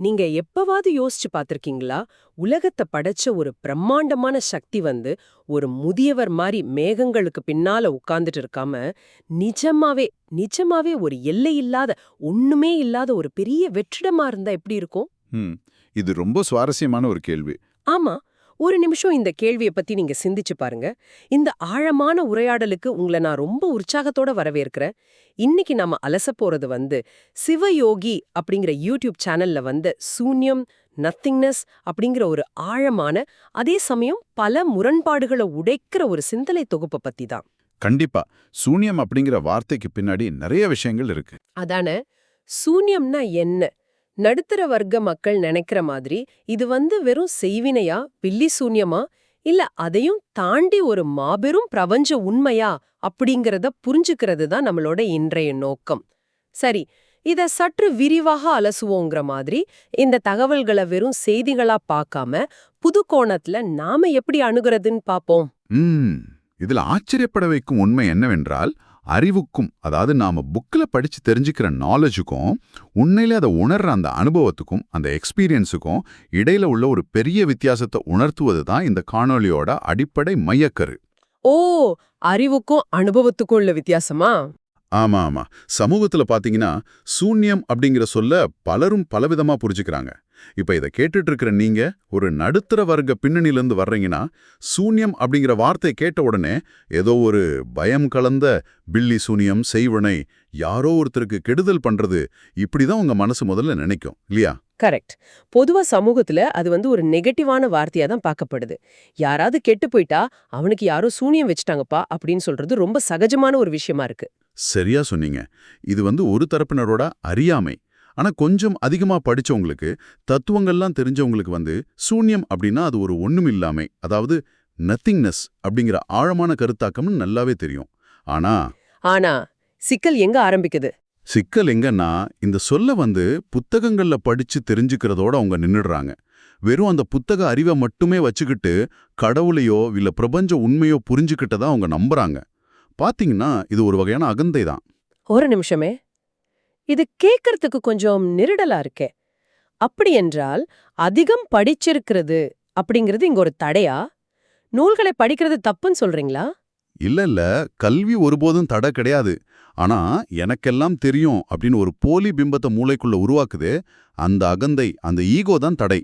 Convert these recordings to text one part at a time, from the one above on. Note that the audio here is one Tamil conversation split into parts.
நீங்க எப்பவாவது யோசிச்சு பார்த்திருக்கீங்களா? உலகத்த படைச்ச ஒரு பிரம்மாண்டமான சக்தி வந்து, ஒரு முதியவர் மாரி மேகங்களுக்கு பின்னால உட்கார்ந்துட்டு இருக்காம, நிஜமாவே நிஜமாவே ஒரு எல்லையில்லாத, ஒண்ணுமே இல்லாத ஒரு பெரிய வெற்றிடமா இருந்தா எப்படி இருக்கும்? ம். இது ரொம்ப சுவாரஸ்யமான ஒரு கேள்வி. ஆமா. ஒரு நிமிஷம் இந்த கேள்விய பத்தி நீங்க சிந்திச்சு பாருங்க. இந்த ஆழமான உரையாடலுக்கு உங்கள நான் ரொம்ப உற்சாகத்தோட வரவேற்கிறேன். இன்னைக்கு நாம அலசப் போறது வந்து, சிவயோகி அப்படிங்கிற யூடியூப் சேனல்ல வந்து சூன்யம், நத்திங்னஸ் அப்படிங்கிற ஒரு ஆழமான, அதே சமயம் பல முரண்பாடுகள உடைக்கிற ஒரு சிந்தனை தொகுப்ப பத்தி தான். கண்டிப்பா. சூன்யம் அப்படிங்கிற வார்த்தைக்கு பின்னாடி நெறைய விஷயங்கள் இருக்கு. அதான, சூன்யம்னா என்ன? நடுத்தர வர்க்க மக்கள் நினைக்கிற மாதிரி இது வந்து வெறும் செய்வினையா, பில்லி சூன்யமா, இல்ல அதையும் தாண்டி ஒரு மாபெரும் பிரபஞ்ச உண்மையா அப்படிங்கறத புரிஞ்சுக்கிறது தான் நம்மளோட இன்றைய நோக்கம். சரி, இத சற்று விரிவாக அலசுவோங்கிற மாதிரி இந்த தகவல்களை வெறும் செய்திகளா பார்க்காம புது கோணத்துல நாம எப்படி அணுகுறதுன்னு பாப்போம். ம். இதுல ஆச்சரியப்பட வைக்கும் உண்மை என்னவென்றால், அறிவுக்கும், அதாவது நாம புக்ல படிச்சு தெரிஞ்சுக்கிற நாலேஜுக்கும், உண்மையிலே அதை உணர்ற அந்த அனுபவத்துக்கும், அந்த எக்ஸ்பீரியன்ஸுக்கும் இடையில உள்ள ஒரு பெரிய வித்தியாசத்தை உணர்த்துவது தான் இந்த காணொளியோட அடிப்படை மையக்கரு. ஓ, அறிவுக்கும் அனுபவத்துக்கும் உள்ள வித்தியாசமா? ஆமா ஆமா. சமூகத்துல பாத்தீங்கன்னா, சூன்யம் அப்படிங்கிற சொல்ல பலரும் பலவிதமா புரிஞ்சுக்கிறாங்க. இப்ப இத கேட்டுட்டு இருக்கிற நீங்க ஒரு நடுத்தர வர்க்க பின்னணியிலிருந்து வர்றீங்கன்னா, சூன்யம் அப்படிங்கிற வார்த்தை கேட்ட உடனே ஏதோ ஒரு பயம் கலந்த பில்லி சூனியம், செய்வினை, யாரோ ஒருத்தருக்கு கெடுதல் பண்றது, இப்படிதான் உங்க மனசு முதல்ல நினைக்கும் இல்லையா? கரெக்ட். பொதுவா சமூகத்துல அது வந்து ஒரு நெகட்டிவான வார்த்தையா தான் பார்க்கப்படுது. யாராவது கெட்டு போயிட்டா, அவனுக்கு யாரோ சூனியம் வச்சுட்டாங்கப்பா அப்படின்னு சொல்றது ரொம்ப சகஜமான ஒரு விஷயமா இருக்கு. சரியா சொன்னீங்க. இது ஒரு தரப்பினரோட அறியாமை. ஆனா கொஞ்சம் அதிகமா படிச்சவங்களுக்கு, தத்துவங்கள்லாம் தெரிஞ்சவங்களுக்கு சூன்யம் அப்படின்னா அது ஒரு ஒண்ணுமில்லாமை, அதாவது நத்திங்னஸ் அப்படிங்கிற ஆழமான கருத்தாக்கம்னு நல்லாவே தெரியும். ஆனா ஆனா சிக்கல் எங்க ஆரம்பிக்குது? சிக்கல் எங்கன்னா, இந்த சொல்ல புத்தகங்கள்ல படிச்சு தெரிஞ்சுக்கிறதோட அவங்க நின்னுடுறாங்க. வெறும் அந்த புத்தக அறிவை மட்டுமே வச்சுக்கிட்டு, கடவுளையோ இல்ல பிரபஞ்ச உண்மையோ புரிஞ்சுக்கிட்டதா அவங்க நம்புறாங்க. பாத்தீங்கன்னா, இது ஒரு வகையான அகந்தை தான். ஒரு நிமிஷமே, இது கேட்கறதுக்கு கொஞ்சம் நெருடலா இருக்கே. அப்படி என்றால் அதிகம் படிச்சிருக்கிறது அப்படிங்கிறது இங்க ஒரு தடையா? நூல்களை படிக்கிறது தப்புன்னு சொல்றீங்களா? இல்ல, கல்வி ஒருபோதும் தடை கிடையாது. ஆனா, எனக்கெல்லாம் தெரியும் அப்படின்னு ஒரு போலி பிம்பத்தை மூளைக்குள்ள உருவாக்குதே, அந்த அகந்தை, அந்த ஈகோ தான் தடை.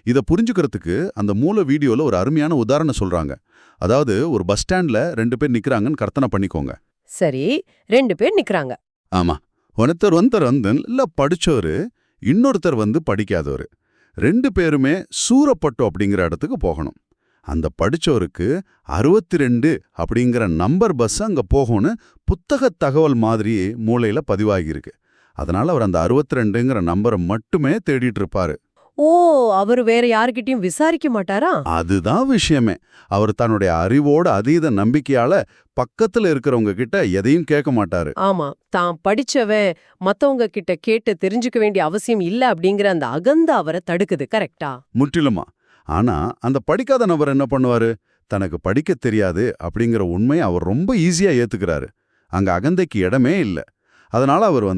இத புரிஞ்சுக்கிறதுக்கு அந்த மூல வீடியோல ஒரு அருமையான உதாரணம் சொல்றாங்க. அதாவது ஒரு பஸ் ஸ்டாண்ட்ல 2 பேர் நிக்கிறாங்கன்னு கற்பனை பண்ணிக்கோங்க. சரி, 2 பேர் நிக்கறாங்க. ஆமா. ஒருத்தர் நல்லா படிச்சவரு, இன்னொருத்தர் படிக்காதவரு. 2 பேருமே சூரப்பட்டு அப்படிங்கிற இடத்துக்கு போகணும். அந்த படிச்சவருக்கு 62 அப்படிங்கிற நம்பர் பஸ் அங்க போகும்னு புத்தக தகவல் மாதிரி மூளையில பதிவாகியிருக்கு. அதனால அவர் அந்த 62ங்கிற நம்பரை மட்டுமே தேடிட்டு இருப்பாரு. ஓ, அவரு வேற யார்கிட்டயும் விசாரிக்க மாட்டாரா? அதுதான் விஷயமே. அவர் தன்னுடைய அறிவோட அதீத நம்பிக்கையால பக்கத்துல இருக்கிறவங்க கிட்ட எதையும் கேட்க மாட்டாரு. ஆமா, தான் படிச்சவன் மத்தவங்க கிட்ட கேட்டு தெரிஞ்சுக்க வேண்டிய அவசியம் இல்ல அப்படிங்கிற அந்த அகந்த அவரை தடுக்குது. கரெக்டா? முற்றிலுமா. ஆனா அந்த படிக்காத நபர் என்ன பண்ணுவாரு? தனக்கு படிக்க தெரியாது அப்படிங்கிற உண்மையை அவர் ரொம்ப ஈஸியா ஏத்துக்கிறாரு. அங்க அகந்தைக்கு இடமே இல்ல. அதனால அவர்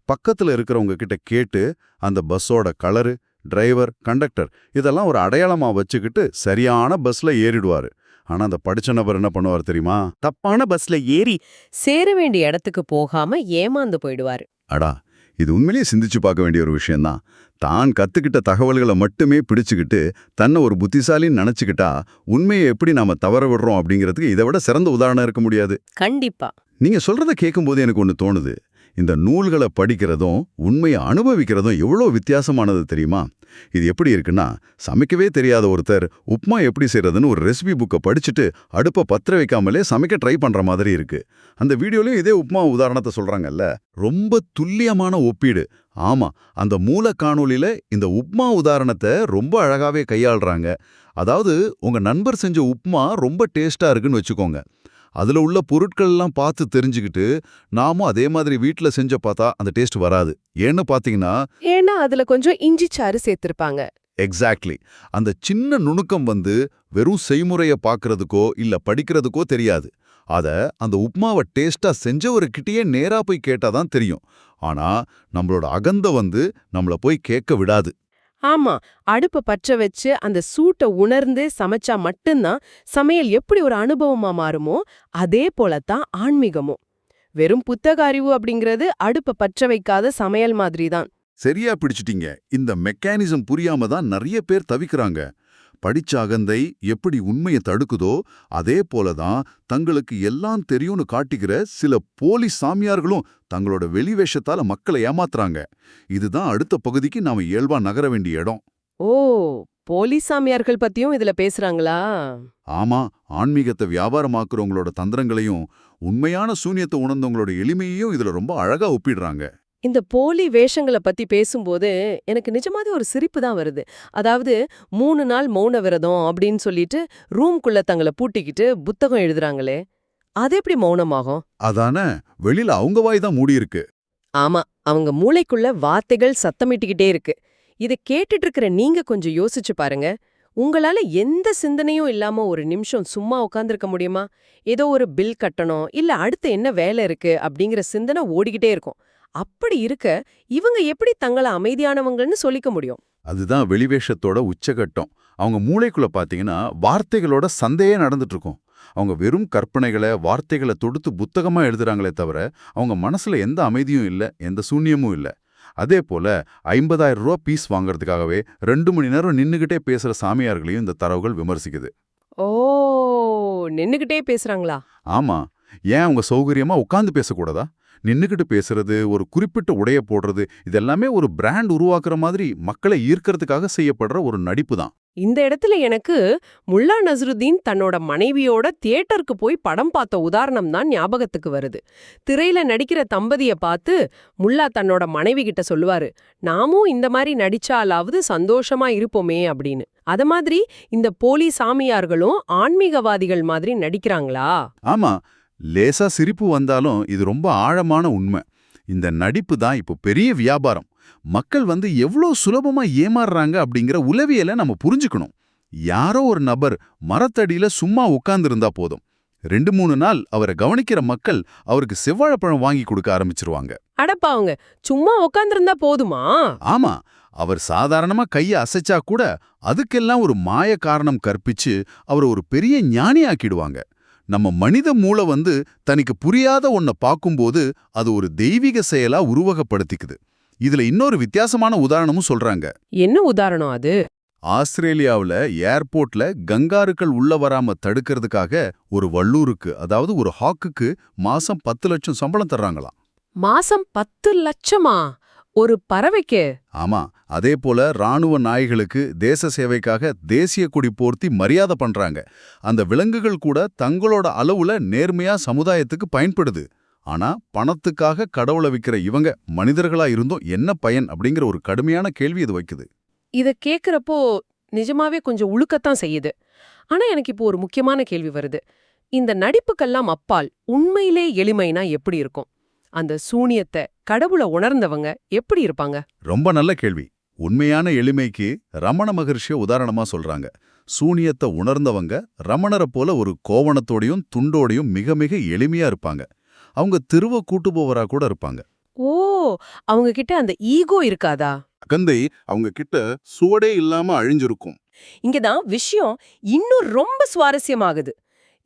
பக்கத்துல இருக்கிறவங்க கிட்ட கேட்டு அந்த பஸ்ஸோட கலரு, டிரைவர், கண்டக்டர் இதெல்லாம் ஒரு அடையாளமா வச்சுக்கிட்டு சரியான பஸ்ல ஏறிடுவாரு. ஆனா அந்த படிச்ச நபர் என்ன பண்ணுவார் தெரியுமா? தப்பான பஸ்ல ஏறி சேர வேண்டிய இடத்துக்கு போகாம ஏமாந்து போயிடுவாரு. அடா, இது உண்மையிலேயே சிந்திச்சு பார்க்க வேண்டிய ஒரு விஷயம்தான். தான் கத்துக்கிட்ட தகவல்களை மட்டுமே பிடிச்சுக்கிட்டு தன்னை ஒரு புத்திசாலின்னு நினைச்சுக்கிட்டா உண்மையை எப்படி நாம தவற விடுறோம் அப்படிங்கிறதுக்கு இதை விட சிறந்த உதாரணம் இருக்க முடியாது. கண்டிப்பா. நீங்க சொல்றத கேட்கும்போது எனக்கு ஒன்று தோணுது. இந்த நூல்களை படிக்கிறதும் உண்மையை அனுபவிக்கிறதும் எவ்வளோ வித்தியாசமானது தெரியுமா? இது எப்படி இருக்குன்னா, சமைக்கவே தெரியாத ஒருத்தர் உப்மா எப்படி செய்யறதுன்னு ஒரு ரெசிபி புக்கை படிச்சுட்டு அடுப்பை பற்ற வைக்காமலே சமைக்க ட்ரை பண்ற மாதிரி இருக்கு. அந்த வீடியோலயும் இதே உப்மா உதாரணத்தை சொல்றாங்கல்ல. ரொம்ப துல்லியமான ஒப்பீடு. ஆமா, அந்த மூல காணொளியில இந்த உப்மா உதாரணத்தை ரொம்ப அழகாவே கையாளுறாங்க. அதாவது உங்க நண்பர் செஞ்ச உப்மா ரொம்ப டேஸ்டா இருக்குன்னு வச்சுக்கோங்க. அதுல உள்ள பொருட்கள்லாம் பார்த்து தெரிஞ்சுக்கிட்டு நாமும் அதே மாதிரி வீட்ல செஞ்ச பார்த்தா அந்த டேஸ்ட் வராது. ஏன்னு பாத்தீங்கன்னா, ஏன்னா அதுல கொஞ்சம் இஞ்சி சாறு சேர்த்திருப்பாங்க. எக்ஸாக்ட்லி. அந்த சின்ன நுணுக்கம் வெறும் செய்முறைய பார்க்கறதுக்கோ இல்ல படிக்கிறதுக்கோ தெரியாது. அத அந்த உப்மாவை டேஸ்டா செஞ்சவர்கிட்டயே நேரா போய் கேட்டாதான் தெரியும். ஆனா நம்மளோட அகந்த நம்மள போய் கேட்க விடாது. ஆமா, அடுப்ப பற்ற வச்சு அந்த சூட்ட உணர்ந்து சமைச்சா மட்டும்தான் சமையல் எப்படி ஒரு அனுபவமா மாறுமோ அதே போலத்தான் ஆன்மீகமும். வெறும் புத்தக அறிவு அப்படிங்கிறது அடுப்ப பற்ற வைக்காத சமையல் மாதிரி தான். சரியா பிடிச்சிட்டீங்க. இந்த மெக்கானிசம் புரியாம தான் நிறைய பேர் தவிக்கிறாங்க. படிச்ச அகந்தை எப்படி உண்மையை தடுக்குதோ அதே போல தான் தங்களுக்கு எல்லாம் தெரியும்னு காட்டிக்கிற சில போலி சாமியார்களும் தங்களோட வெளிவேஷத்தால மக்களை ஏமாத்துறாங்க. இதுதான் அடுத்த பகுதிக்கு நாம இயல்பா நகர வேண்டிய இடம். ஓ, போலி சாமியார்கள் பத்தியும் இதுல பேசுறாங்களா? ஆமா, ஆன்மீகத்தை வியாபாரமாக்குறவங்களோட தந்திரங்களையும் உண்மையான சூனியத்தை உணர்ந்தவங்களோட எளிமையையும் இதுல ரொம்ப அழகா ஒப்பிடுறாங்க. இந்த போலி வேஷங்கள பத்தி பேசும்போது எனக்கு நிஜமாவே ஒரு சிரிப்பு தான் வருது. அதாவது 3 நாள் மௌன விரதம் அப்படின்னு சொல்லிட்டு ரூம்குள்ள தங்கள பூட்டிக்கிட்டு புத்தகம் எழுதுறாங்களே, அது எப்படி மௌனமாகும்? அதான, வெளியில அவங்க வாய் தான் மூடியிருக்கு. ஆமா, அவங்க மூளைக்குள்ள வார்த்தைகள் சத்தமிட்டுக்கிட்டே இருக்கு. இத கேட்டுட்டு இருக்கிற நீங்க கொஞ்சம் யோசிச்சு பாருங்க. உங்களால எந்த சிந்தனையும் இல்லாம ஒரு நிமிஷம் சும்மா உட்கார்ந்திருக்க முடியுமா? ஏதோ ஒரு பில் கட்டணும், இல்ல அடுத்து என்ன வேலை இருக்கு அப்படிங்கிற சிந்தனை ஓடிக்கிட்டே இருக்கும். அப்படி இருக்க இவங்க எப்படி தங்கள அமைதியானவங்கன்னு சொல்லிக்க முடியும்? அதுதான் வெளிவேஷத்தோட உச்சகட்டம். அவங்க மூளைக்குள்ள பாத்தீங்கன்னா வார்த்தைகளோட சண்டையே நடந்துட்டு இருக்கும். அவங்க வெறும் கற்பனைகளை வார்த்தைகளை தொடுத்து புத்தகமா எழுதுறாங்களே தவிர அவங்க மனசுல எந்த அமைதியும் இல்ல, எந்த சூன்யமும் இல்ல. அதே போல 50,000 ரூபா பீஸ் வாங்குறதுக்காகவே 2 மணி நேரம் நின்னுகிட்டே பேசுற சாமியார்களையும் இந்த தரவுகள் விமர்சிக்குது. ஓ, நின்னுகிட்டே பேசுறாங்களா? ஆமா, ஏன் அவங்க சௌகரியமா உட்கார்ந்து பேசக்கூடாதா? நின்னுகிட்டு பேசுறது, ஒரு குறிப்பிட்ட உடைய போடுறது, இதெல்லாமே ஒரு பிராண்ட் உருவாக்குற மாதிரி மக்களை ஈர்க்கறதுக்காக செய்யப்படுற ஒரு நடிப்பு தான். இந்த இடத்துல எனக்கு முல்லா நஸ்ருதீன் தன்னோட மனைவியோட தியேட்டருக்கு போய் படம் பார்த்த உதாரணம் தான் ஞாபகத்துக்கு வருது. திரையில நடிக்கிற தம்பதிய பார்த்து முல்லா தன்னோட மனைவி கிட்ட சொல்லுவாரு, நாமும் இந்த மாதிரி நடிச்சாலாவது சந்தோஷமா இருப்போமே அப்படின்னு. அத மாதிரி இந்த போலி சாமியார்களும் ஆன்மீகவாதிகள் மாதிரி நடிக்கிறாங்களா? ஆமா, லேசா சிரிப்பு வந்தாலும் இது ரொம்ப ஆழமான உண்மை. இந்த நடிப்பு தான் இப்போ பெரிய வியாபாரம். மக்கள் எவ்வளோ சுலபமா ஏமாறுறாங்க அப்படிங்கிற உளவியலை நம்ம புரிஞ்சுக்கணும். யாரோ ஒரு நபர் மரத்தடியில சும்மா உட்கார்ந்திருந்தா போதும், 2-3 நாள் அவரை கவனிக்கிற மக்கள் அவருக்கு செவ்வாழைப்பழம் வாங்கி கொடுக்க ஆரம்பிச்சிருவாங்க. அடப்பாவுங்க, சும்மா உட்கார்ந்திருந்தா போதுமா? ஆமா, அவர் சாதாரணமா கையை அசைச்சா கூட அதுக்கெல்லாம் ஒரு மாய காரணம் கற்பிச்சு அவரை ஒரு பெரிய ஞானியாக்கிடுவாங்க. நம்ம மனித மூளை தனக்கு புரியாத ஒன்ன பார்க்கும்போது அது ஒரு தெய்வீக செயலா உருவகப்படுத்திக்குது. இதுல இன்னொரு வித்தியாசமான உதாரணமும் சொல்றாங்க. என்ன உதாரணம் அது? ஆஸ்திரேலியாவுல ஏர்போர்ட்ல கங்காருக்கள் உள்ள வராம தடுக்கிறதுக்காக ஒரு வல்லூருக்கு, அதாவது ஒரு ஹாக்குக்கு மாசம் 10 லட்சம் சம்பளம் தர்றாங்களாம். மாசம் 10 லட்சமா? ஒரு பறவைக்கு? ஆமா, அதே போல ராணுவ நாய்களுக்கு தேச சேவைக்காக தேசிய கொடி போர்த்தி மரியாதை பண்றாங்க. அந்த விலங்குகள் கூட தங்களோட அளவுல நேர்மையா சமுதாயத்துக்கு பயன்படுது. ஆனா பணத்துக்காக கடவுளை விக்கிற இவங்க மனிதர்களா இருந்தும் என்ன பயன் அப்படிங்கிற ஒரு கடுமையான கேள்வி இது வைக்குது. இத கேக்குறப்போ நிஜமாவே கொஞ்சம் உழுக்கத்தான் செய்யுது. ஆனா எனக்கு இப்போ ஒரு முக்கியமான கேள்வி வருது. இந்த நடிப்புக்கெல்லாம் அப்பால் உண்மையிலே எளிமைனா எப்படி இருக்கும்? அந்த சூனியத்தை கடவுளை உணர்ந்தவங்க எப்படி இருப்பாங்க? ரொம்ப நல்ல கேள்வி. உண்மையான எளிமைக்கு ரமண மகர்ஷிய உதாரணமா சொல்றாங்க. சூனியத்தை உணர்ந்தவங்க ரமணரை போல ஒரு கோவணத்தோடையும் துண்டோடையும் மிக மிக எளிமையா இருப்பாங்க. அவங்க திருவ கூட்டு போவரா கூட இருப்பாங்க. ஓ, அவங்க கிட்ட அந்த ஈகோ இருக்காதா? அகந்தை அவங்க கிட்ட சுவடே இல்லாம அழிஞ்சிருக்கும். இங்கதான் விஷயம் இன்னும் ரொம்ப சுவாரஸ்யமாகுது.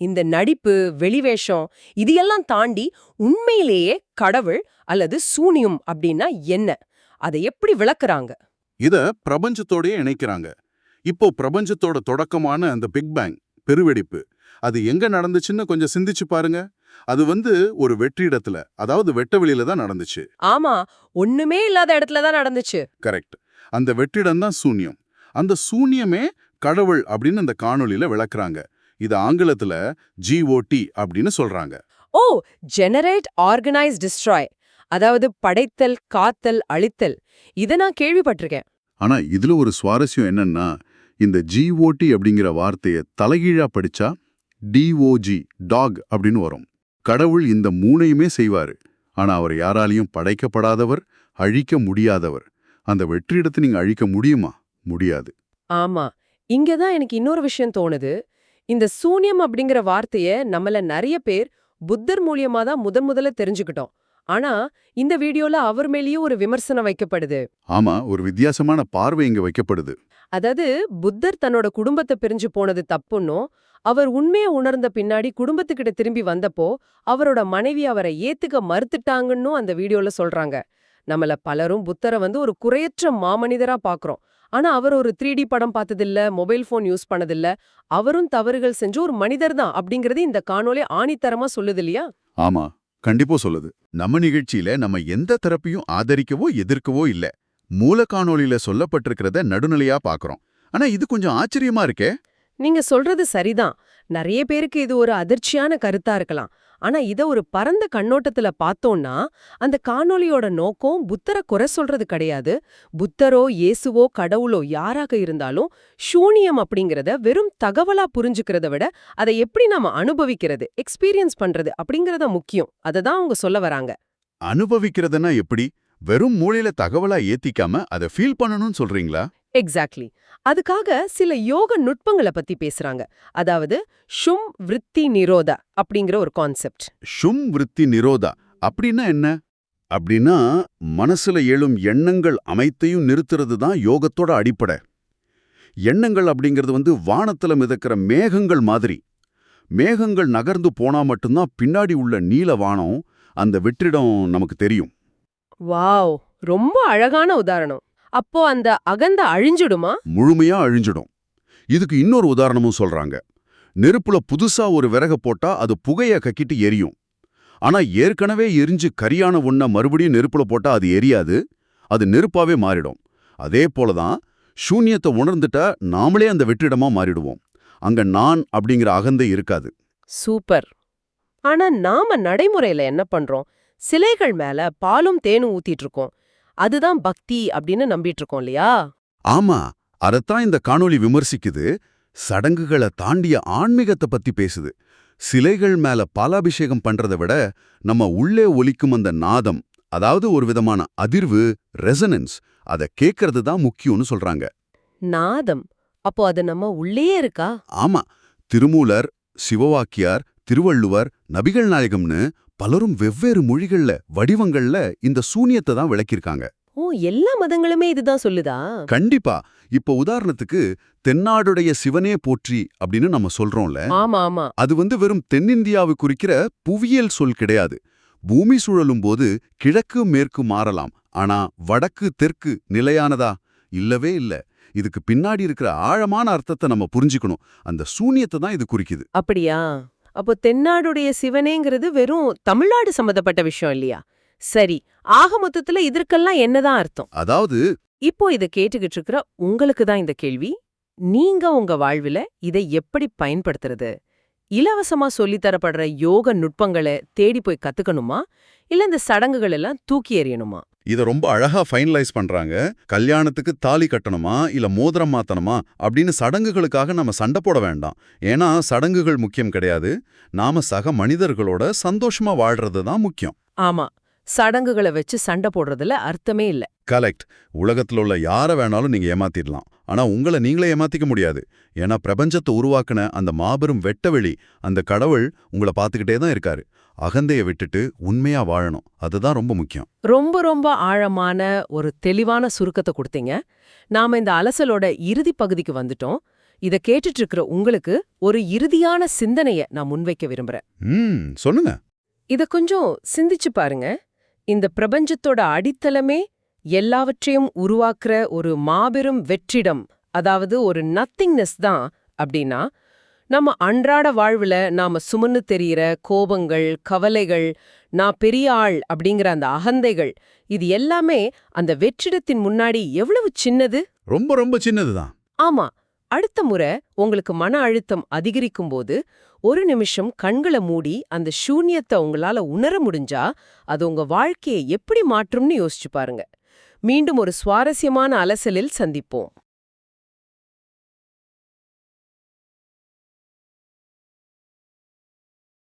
இந்த நடிப்பு, வெளிவேஷம் இதையெல்லாம் தாண்டி உண்மையிலேயே கடவுள் அல்லது சூனியம் அப்படின்னா என்ன? அதை எப்படி விளக்குறாங்க? இத பிரபஞ்சத்தோடயே இணைக்கிறாங்க. இப்போ பிரபஞ்சத்தோட தொடக்கமான அந்த பிக் பேங், பெருவெடிப்பு, அது எங்க நடந்துச்சுன்னு கொஞ்சம் சிந்திச்சு பாருங்க. அது ஒரு வெற்றிடத்துல, அதாவது வெட்ட வெளியில தான் நடந்துச்சு. ஆமா, ஒண்ணுமே இல்லாத இடத்துல தான் நடந்துச்சு. கரெக்ட். அந்த வெற்றிடம் தான் சூன்யம். அந்த சூன்யமே கடவுள் அப்படின்னு அந்த காணொளியில விளக்குறாங்க. இது ஆங்கிலத்துல GOT அப்படின்னு சொல்றாங்க. ஓ, ஜெனரேட், ஆர்கனைஸ், டிஸ்ட்ராய். அதாவது படைத்தல், காத்தல், அழித்தல். இத நான் கேள்விப்பட்டிருக்கேன். ஆனா இதுல ஒரு சுவாரஸ்யம் என்னன்னா, இந்த GOT அப்படிங்கிற வார்த்தையை தலைகீழா படிச்சா DOG, டாக் அப்படின்னு வரும். கடவுள் இந்த மூணையுமே செய்வாரு. ஆனா அவர் யாராலையும் படைக்கப்படாதவர், அழிக்க முடியாதவர். அந்த வெற்றிடத்தை நீங்க அழிக்க முடியுமா? முடியாது. ஆமா, இங்கதான் எனக்கு இன்னொரு விஷயம் தோணுது. இந்த சூன்யம் அப்படிங்கிற வார்த்தைய நம்மள நிறைய பேர் புத்தர் மூலியமா தான் முதல்ல தெரிஞ்சுக்கிட்டோம். ஆனா இந்த வீடியோல அவர் மேலேயும் ஒரு விமர்சனம் வைக்கப்படுது. ஆமா, ஒரு வித்தியாசமான பார்வை இங்க வைக்கப்படுது. அதாவது புத்தர் தன்னோட குடும்பத்தை பிரிஞ்சு போனது தப்புன்னும், அவர் உண்மையை உணர்ந்த பின்னாடி குடும்பத்துக்கிட்ட திரும்பி வந்தப்போ அவரோட மனைவி அவரை ஏத்துக்க மறுத்துட்டாங்கன்னும் அந்த வீடியோல சொல்றாங்க. நம்மள பலரும் புத்தரை ஒரு குறையற்ற மாமனிதரா பாக்குறோம். ஆனா அவர் ஒரு 3D படம் பார்த்ததில்ல, மொபைல் போன் யூஸ் பண்ணதில்ல, அவரும் தவறுகள் செஞ்ச ஒரு மனிதர் தான் அப்படிங்கறது இந்த காணொளி ஆணித்தரமா சொல்லுது இல்லையா? ஆமா, கண்டிப்பா சொல்லுது. நம்ம நிகழ்ச்சியில நம்ம எந்த தரப்பையும் ஆதரிக்கவோ எதிர்க்கவோ இல்ல. மூல காணொளியில சொல்லப்பட்டிருக்கிறத நடுநிலையா பாக்குறோம். ஆனா இது கொஞ்சம் ஆச்சரியமா இருக்கே. நீங்க சொல்றது சரிதான். நிறைய பேருக்கு இது ஒரு அதிர்ச்சியான கருத்தா இருக்கலாம். ஆனா இத ஒரு பரந்த கண்ணோட்டத்துல பார்த்தோம்னா, அந்த காணொளியோட நோக்கம் புத்தரை குறை சொல்றது கிடையாது. புத்தரோ இயேசுவோ கடவுளோ யாராக இருந்தாலும் சூனியம் அப்படிங்கறத வெறும் தகவலா புரிஞ்சுக்கிறத விட அதை எப்படி நாம அனுபவிக்கிறது, எக்ஸ்பீரியன்ஸ் பண்றது அப்படிங்கறத முக்கியம். அததான் அவங்க சொல்ல வராங்க. அனுபவிக்கிறதுனா எப்படி? வெறும் மூளையில தகவலா ஏத்திக்காம அதை ஃபீல் பண்ணணும்னு சொல்றீங்களா? எக்ஸாக்ட்லி. அதுக்காக சில யோக நுட்பங்களை பத்தி பேசுறாங்க. அதாவது ஷும் விருத்தி நிரோதா அப்படிங்கிற ஒரு கான்செப்ட். ஷும் விருத்தி நிரோதா அப்படின்னா என்ன? அப்படின்னா மனசுல எழும் எண்ணங்கள் அமைத்தையும் நிறுத்துறது தான் யோகத்தோட அடிப்படை. எண்ணங்கள் அப்படிங்கிறது வானத்துல மிதக்கிற மேகங்கள் மாதிரி. மேகங்கள் நகர்ந்து போனா மட்டும்தான் பின்னாடி உள்ள நீல வானம், அந்த வெற்றிடம் நமக்கு தெரியும். வாவ், ரொம்ப அழகான உதாரணம். அப்போ அந்த அகந்த அழிஞ்சிடுமா? முழுமையா அழிஞ்சிடும். இதுக்கு இன்னொரு உதாரணமும் சொல்றாங்க. நெருப்புல புதுசா ஒரு விறக போட்டா அது புகைய கக்கிட்டு எரியும். ஆனா ஏற்கனவே எரிஞ்சு கரியான ஒன்ன மறுபடியும் நெருப்புல போட்டா அது எரியாது, அது நெருப்பாவே மாறிடும். அதே போலதான் சூன்யத்தை உணர்ந்துட்டா நாமளே அந்த வெற்றிடமா மாறிடுவோம். அங்க நான் அப்படிங்கிற அகந்தை இருக்காது. சூப்பர். ஆனா நாம நடைமுறையில என்ன பண்றோம்? சிலைகள் மேல பாலும் தேனும் ஊத்திட்டு இருக்கோம். அதுதான் பக்தி அப்படின்னு நம்பிட்டு இருக்கோம் இல்லையா? ஆமா, அதத்தான் இந்த காணொளி விமர்சிக்குது. சடங்குகளை தாண்டிய ஆன்மீகத்தை பத்தி பேசுது. சிலைகள் மேல பாலாபிஷேகம் பண்றதை விட நம்ம உள்ளே ஒலிக்கும் அந்த நாதம், அதாவது ஒரு விதமான அதிர்வு, ரெசனன்ஸ், அதை கேட்கறது தான் முக்கியம்னு சொல்றாங்க. நாதம், அப்போ அது நம்ம உள்ளேயே இருக்கா? ஆமா, திருமூலர், சிவவாக்கியார், திருவள்ளுவர், நபிகள் நாயகம்னு பலரும் வெவ்வேறு மொழிகள்ல வடிவங்கள்ல இந்த சூனியத்தை தான் விளக்கியிருக்காங்க. ஓ, எல்லா மதங்களுமே இதுதான் சொல்லுதா? கண்டிப்பா. இப்போ உதாரணத்துக்கு தென்னாடுடைய சிவனே போற்றி அப்படின்னு நம்ம சொல்றோம்ல. ஆமா ஆமா. அது வெறும் தென்னிந்தியாவை குறிக்கிற புவியியல் சொல் கிடையாது. பூமி சுழலும் போது கிழக்கு மேற்கு மாறலாம், ஆனா வடக்கு தெற்கு நிலையானதா? இல்லவே இல்ல. இதுக்கு பின்னாடி இருக்கிற ஆழமான அர்த்தத்தை நம்ம புரிஞ்சுக்கணும். அந்த சூனியத்தை தான் இது குறிக்குது. அப்படியா? அப்போ தென்னாடுடைய சிவனேங்கிறது வெறும் தமிழ்நாடு சம்பந்தப்பட்ட விஷயம் இல்லையா? சரி, ஆக மொத்தத்துல இதற்கெல்லாம் என்னதான் அர்த்தம்? அதாவது இப்போ இத கேட்டுக்கிட்டு இருக்கிற உங்களுக்கு தான் இந்த கேள்வி. நீங்க உங்க வாழ்வில இதை எப்படி பயன்படுத்துறது? இலவசமா சொல்லித்தரப்படுற யோக நுட்பங்களை தேடி போய் கத்துக்கணுமா? இல்ல இந்த சடங்குகள் எல்லாம் தூக்கி எறியணுமா? இத ரொம்ப அழகா ஃபைனலைஸ் பண்றாங்க. கல்யாணத்துக்கு தாலி கட்டணுமா இல்ல மோதிரம் மாத்தணுமா அப்படின்னு சடங்குகளுக்காக நம்ம சண்டை போட வேண்டாம். ஏன்னா சடங்குகள் முக்கியம் கிடையாது. நாம சக மனிதர்களோட சந்தோஷமா வாழ்றது தான் முக்கியம். ஆமா, சடங்குகளை வச்சு சண்டை போடுறதுல அர்த்தமே இல்ல. கரெக்ட். உலகத்துல உள்ள யார வேணாலும் நீங்க ஏமாத்திடலாம். ஆனா உங்களை நீங்களே ஏமாத்திக்க முடியாது. ஏன்னா பிரபஞ்சத்தை உருவாக்குன அந்த மாபெரும் வெட்டவெளி, அந்த கடவுள் உங்களை பார்த்துக்கிட்டே தான் இருக்காரு. அகந்தைய விட்டுட்டு உண்மையா வாழணும். அதுதான் ரொம்ப முக்கியம். ரொம்ப ரொம்ப ஆழமான ஒரு தெளிவான சுருக்கத்தை கொடுத்தீங்க. நாம இந்த அலசலோட இறுதி பகுதிக்கு வந்துட்டோம். இத கேட்டுட்டு இருக்கிற உங்களுக்கு ஒரு இறுதியான சிந்தனைய நான் முன்வைக்க விரும்புறேன். சொல்லுங்க. இத கொஞ்சம் சிந்திச்சு பாருங்க. இந்த பிரபஞ்சத்தோட அடித்தளமே எல்லாவற்றையும் உருவாக்குற ஒரு மாபெரும் வெற்றிடம், அதாவது ஒரு நத்திங்னஸ் தான் அப்படின்னா, நம்ம அன்றாட வாழ்வுல நாம சுமன்னு தெரியிற கோபங்கள், கவலைகள், நான் பெரிய ஆள் அப்படிங்கிற அந்த அகந்தைகள், இது எல்லாமே அந்த வெற்றிடத்தின் முன்னாடி எவ்வளவு சின்னது? ரொம்ப ரொம்ப சின்னதுதான். ஆமா. அடுத்த முறை உங்களுக்கு மன அழுத்தம் அதிகரிக்கும் போது ஒரு நிமிஷம் கண்களை மூடி அந்த சூன்யத்தை உங்களால உணர முடிஞ்சா அது உங்க வாழ்க்கையை எப்படி மாற்றும்னு யோசிச்சு பாருங்க. மீண்டும் ஒரு சுவாரஸ்யமான அலசலில் சந்திப்போம்.